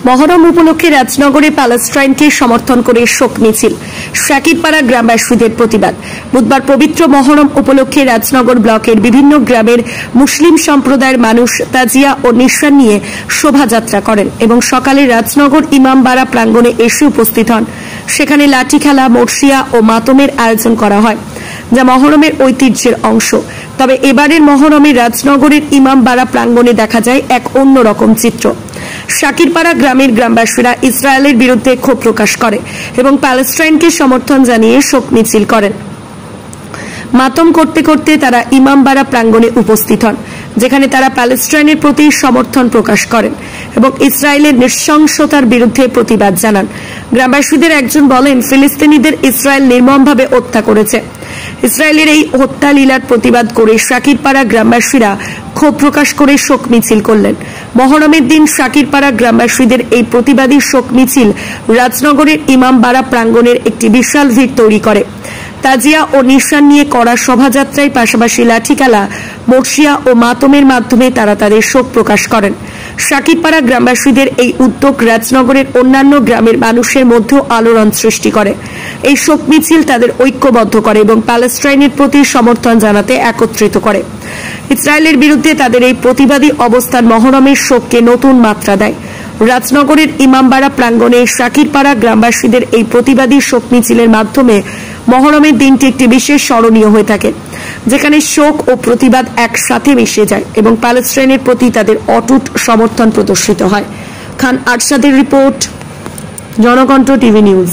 মহরম উপলক্ষে রাজনগরে প্যালেস্টাইনকে সমর্থন করে শোক মিছিল, শাকিরপাড়া গ্রামবাসীদের প্রতিবাদ। বুধবার পবিত্র মহরম উপলক্ষে রাজনগর ব্লকের বিভিন্ন গ্রামের মুসলিম সম্প্রদায়ের মানুষ তাজিয়া ও নিশান নিয়ে শোভাযাত্রা করেন এবং সকালে রাজনগর ইমামবাড়া প্রাঙ্গণে এসে উপস্থিত হন। সেখানে লাঠি খেলা, মর্সিয়া ও মাতমের আয়োজন করা হয়, যা মহরমের ঐতিহ্যের অংশ। তবে এবারের মহরমে রাজনগরের ইমামবাড়া প্রাঙ্গণে দেখা যায় এক অন্যরকম চিত্র। শাকিরপাড়া গ্রামের গ্রামবাসীরা ইসরায়েলের বিরুদ্ধে ক্ষোভ প্রকাশ করে এবং প্যালেস্টাইনকে সমর্থন জানিয়ে শোক মিছিল করেন। মাতম করতে করতে তারা ইমামবাড়া প্রাঙ্গণে উপস্থিত হন, যেখানে তারা প্যালেস্টাইনের প্রতি সমর্থন প্রকাশ করেন এবং ইসরায়েলের নৃশংসতার বিরুদ্ধে প্রতিবাদ জানান। গ্রামবাসীদের একজন বলেন, ফিলিস্তিনিদের ইসরায়েল নির্মমভাবে হত্যা করেছে। ইসরায়েলের এই হত্যা লীলার প্রতিবাদ করে শাকিরপাড়া গ্রামবাসীরা ক্ষোভ প্রকাশ করে শোক মিছিল করলেন। মহরমের দিন শাকিরপাড়া গ্রামবাসীদের এই প্রতিবাদী শোক মিছিল রাজনগরের ইমামবাড়া প্রাঙ্গণের একটি বিশাল ভিড় তৈরি করে। তাজিয়া ও নিশান নিয়ে করা শোভাযাত্রায় পাশাপাশি লাঠিখেলা, মর্সিয়া ও মাতমের মাধ্যমে তারা তাদের শোক প্রকাশ করেন। শাকিরপাড়া গ্রামবাসীদের এই উদ্যোগ রাজনগরের অন্যান্য গ্রামের মানুষের মধ্যেও আলোড়ন সৃষ্টি করে। এই শোক মিছিল তাদের ঐক্যবদ্ধ করে এবং প্যালেস্টাইনের প্রতি সমর্থন জানাতে একত্রিত করে। ইসরায়েলের বিরুদ্ধে তাদের এই প্রতিবাদী অবস্থান মহরমের শোককে নতুন মাত্রা দেয়। রাজনগরের ইমামবাড়া প্রাঙ্গণে শাকিরপাড়া গ্রামবাসীদের এই প্রতিবাদী শোক মিছিলের মাধ্যমে মহরমের দিনটি একটি বিশেষ স্মরণীয় হয়ে থাকে, যেখানে শোক ও প্রতিবাদ একসাথে মিশে যায় এবং প্যালেস্টাইনের প্রতি তাদের অটুট সমর্থন প্রদর্শিত হয়। খান আরশাদের রিপোর্ট, জনকণ্ঠ টিভি নিউজ।